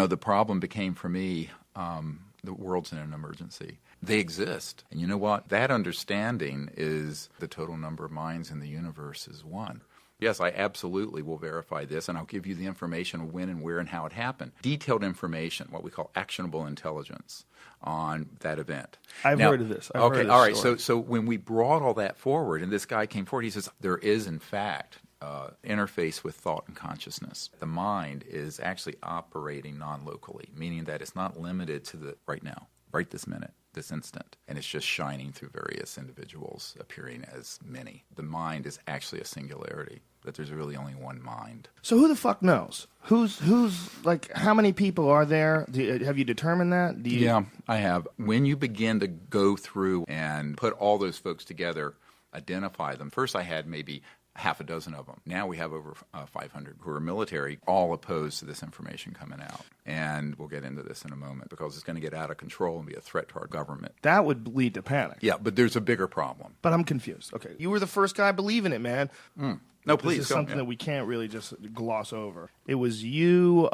the problem became for me, the world's in an emergency. They exist. And you know what? That understanding is the total number of minds in the universe is one. Yes, I absolutely will verify this, and I'll give you the information of when and where and how it happened. Detailed information, what we call actionable intelligence on that event. I've heard of this. All right. So when we brought all that forward, and this guy came forward, he says, there is, in fact, interface with thought and consciousness. The mind is actually operating non-locally, meaning that it's not limited to the right now, right this minute, this instant, and it's just shining through various individuals, appearing as many. The mind is actually a singularity, that there's really only one mind. So who the fuck knows? Who's like, how many people are there? Have you determined that? Yeah, I have. When you begin to go through and put all those folks together, identify them. First I had maybe half a dozen of them. Now we have over 500 who are military, all opposed to this information coming out. And we'll get into this in a moment because it's going to get out of control and be a threat to our government. That would lead to panic. Yeah, but there's a bigger problem. But I'm confused. Okay, you were the first guy believing it, man. No, please. This is something that we can't really just gloss over. It was you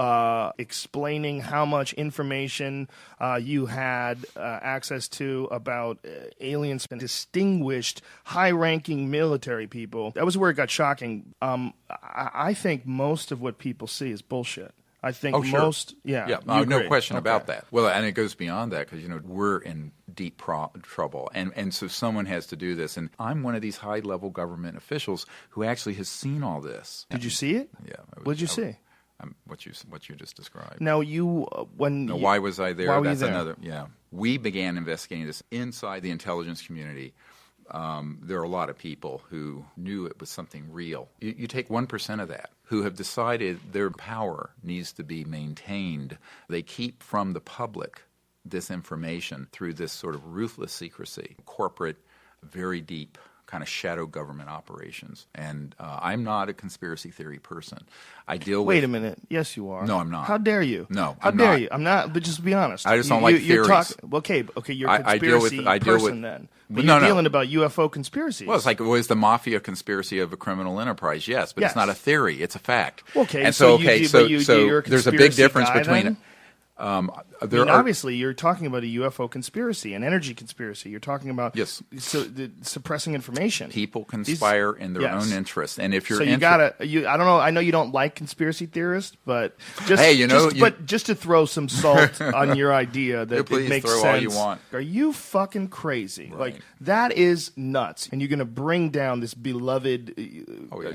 explaining how much information you had access to about aliens and distinguished, high-ranking military people. That was where it got shocking. I think most of what people see is bullshit. I think most, no question about that. Well, and it goes beyond that because, we're in deep trouble. And so someone has to do this. And I'm one of these high-level government officials who actually has seen all this. Did you see it? Yeah. What did you see? What you just described. Now, why was I there? Why were That's you there? another. Yeah. We began investigating this inside the intelligence community. There are a lot of people who knew it was something real. You take 1% of that, who have decided their power needs to be maintained. They keep from the public this information through this sort of ruthless secrecy, corporate, very deep kind of shadow government operations. And I'm not a conspiracy theory person. I deal with... Wait a minute. Yes, you are. No, I'm not. How dare you? No, How dare you? I'm not, but just be honest. I just don't like theories. Okay, you're a conspiracy person then. But you're dealing about UFO conspiracies. Well, it's like, was the mafia conspiracy of a criminal enterprise? Yes, but it's not a theory. It's a fact. Okay, and so so there's a big difference between... Then? Obviously, you're talking about a UFO conspiracy, an energy conspiracy. You're talking about suppressing information. People conspire in their own interest, and if you're I don't know. I know you don't like conspiracy theorists, but just to throw some salt on your idea that it makes throw sense. All you want. Are you fucking crazy? Right. Like that is nuts, and you're going to bring down this beloved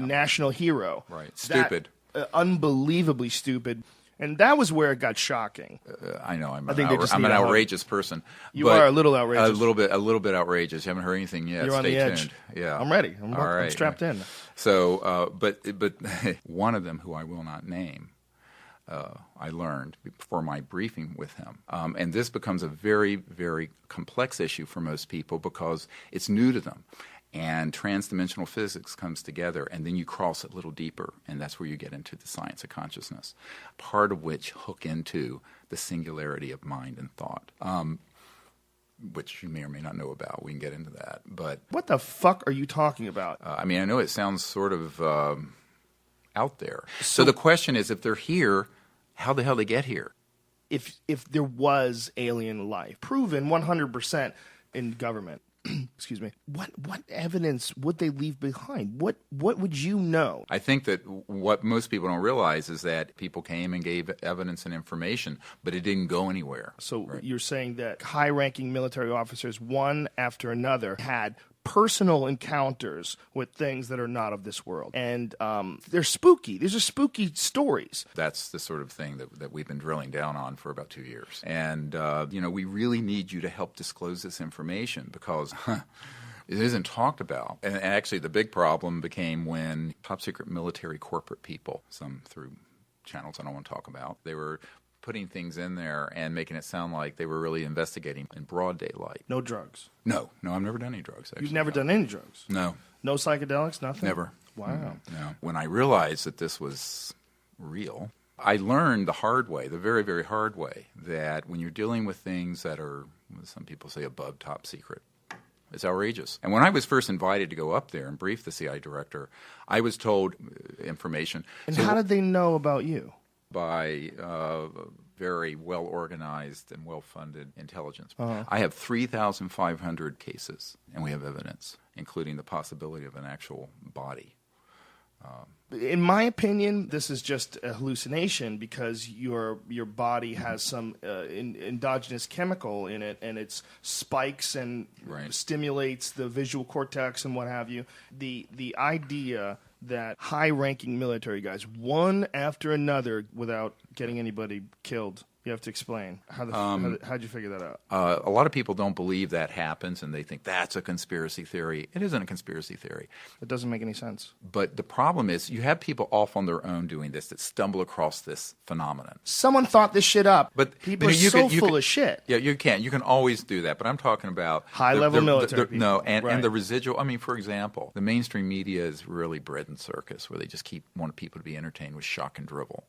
national hero. Right, stupid, unbelievably stupid. And that was where it got shocking. I know. I'm an outrageous person. You are a little outrageous. A little bit outrageous. You haven't heard anything yet. You're on the edge. Yeah. I'm ready. All right. I'm strapped in. So, but one of them, who I will not name, I learned for my briefing with him. And this becomes a very, very complex issue for most people because it's new to them. And transdimensional physics comes together, and then you cross it a little deeper, and that's where you get into the science of consciousness, part of which hook into the singularity of mind and thought, which you may or may not know about. We can get into that. But what the fuck are you talking about? I know it sounds sort of out there. So the question is, if they're here, how the hell they get here? If there was alien life, proven 100% in government, excuse me, what evidence would they leave behind? What would you know? I think that what most people don't realize is that people came and gave evidence and information, but it didn't go anywhere. So you're saying that high-ranking military officers, one after another, had personal encounters with things that are not of this world. And they're spooky. These are spooky stories. That's the sort of thing that we've been drilling down on for about 2 years. And, we really need you to help disclose this information because it isn't talked about. And actually the big problem became when top-secret military corporate people, some through channels I don't want to talk about, they were putting things in there and making it sound like they were really investigating in broad daylight. No drugs? No, I've never done any drugs, actually. You've never done any drugs? No. No psychedelics, nothing? Never. Wow. No. When I realized that this was real, I learned the hard way, the very, very hard way, that when you're dealing with things that are, some people say, above top secret, it's outrageous. And when I was first invited to go up there and brief the CIA director, I was told information. And how did they know about you? By very well-organized and well-funded intelligence. I have 3,500 cases, and we have evidence, including the possibility of an actual body. In my opinion, this is just a hallucination because your body has some endogenous chemical in it, and it spikes and stimulates the visual cortex and what have you. The idea that high-ranking military guys, one after another, without getting anybody killed. You have to explain. How'd you figure that out? A lot of people don't believe that happens, and they think that's a conspiracy theory. It isn't a conspiracy theory. It doesn't make any sense. But the problem is you have people off on their own doing this that stumble across this phenomenon. Someone thought this shit up. But people are so full of shit. Yeah, you can. You can always do that. But I'm talking about high-level military people. No, and the residual. I mean, for example, the mainstream media is really bread and circus, where they just want people to be entertained with shock and drivel.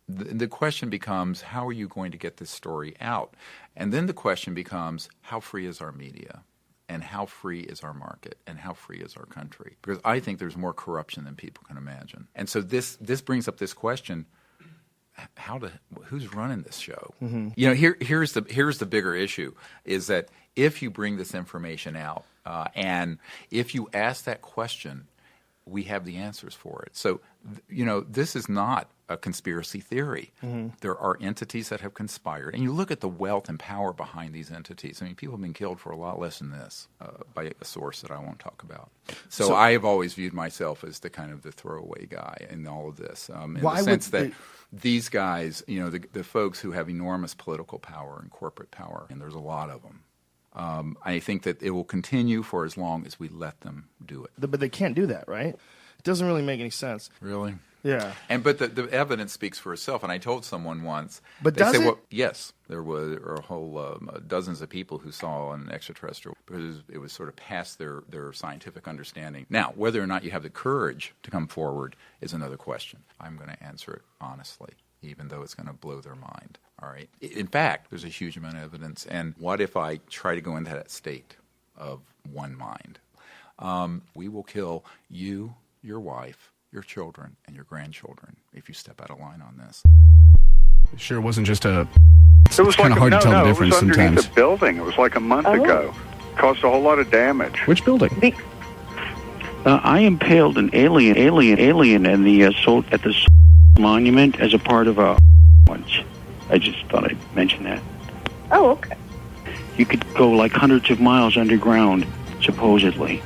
The question becomes, how are you going to get this story out? And then the question becomes, how free is our media? And how free is our market? And how free is our country? Because I think there's more corruption than people can imagine. And so this brings up this question, who's running this show? Mm-hmm. You know, here's the bigger issue, is that if you bring this information out, and if you ask that question, we have the answers for it. So, you know, this is not a conspiracy theory. Mm-hmm. There are entities that have conspired. And you look at the wealth and power behind these entities. I mean, people have been killed for a lot less than this by a source that I won't talk about. So I have always viewed myself as the kind of the throwaway guy in all of this, in the sense that these guys, you know, the folks who have enormous political power and corporate power, and there's a lot of them, I think that it will continue for as long as we let them do it. But they can't do that, right? It doesn't really make any sense. Really? Yeah. But the evidence speaks for itself. And I told someone once. But does it? Well, yes. There were a whole dozens of people who saw an extraterrestrial because it was sort of past their scientific understanding. Now, whether or not you have the courage to come forward is another question. I'm going to answer it honestly, even though it's going to blow their mind. All right. In fact, there's a huge amount of evidence. And what if I try to go into that state of one mind? We will kill you, your wife, your children, and your grandchildren if you step out of line on this. It sure wasn't just it was kind of hard to tell the difference it was sometimes. Underneath a building. It was like a month ago. Caused a whole lot of damage. Which building? I impaled an alien in the at the monument as a part of a once. I just thought I'd mention that. Oh, okay. You could go like hundreds of miles underground, supposedly.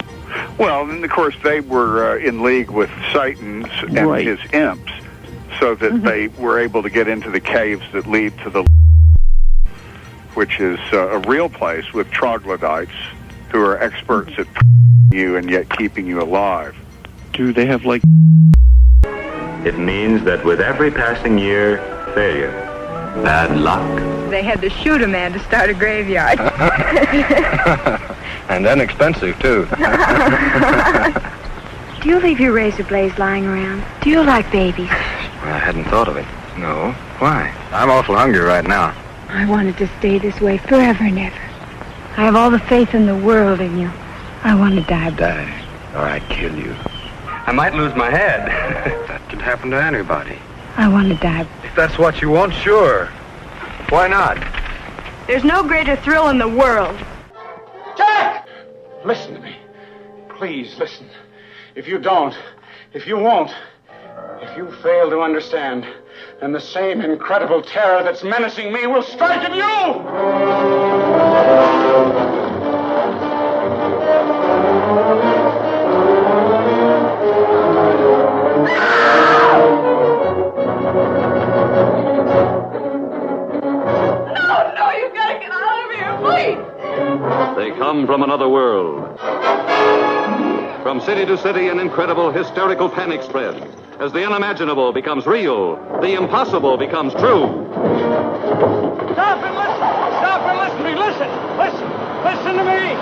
Well, and of course they were in league with Satan's and his imps, so that they were able to get into the caves that lead to the, which is a real place with troglodytes who are experts at you and yet keeping you alive. Do they have like? It means that with every passing year, failure, bad luck. They had to shoot a man to start a graveyard. And then expensive, too. Do you leave your razor blades lying around? Do you like babies? Well, I hadn't thought of it. No. Why? I'm awful hungry right now. I wanted to stay this way forever and ever. I have all the faith in the world in you. I want to die. Die, or I'd kill you. I might lose my head. That could happen to anybody. I want to die. If that's what you want, sure. Why not? There's no greater thrill in the world. Jack! Listen to me. Please listen. If you don't, if you won't, if you fail to understand, then the same incredible terror that's menacing me will strike at you! They come from another world. From city to city, an incredible hysterical panic spreads. As the unimaginable becomes real, the impossible becomes true. Stop and listen! Stop and listen to me! Listen! Listen! Listen to me!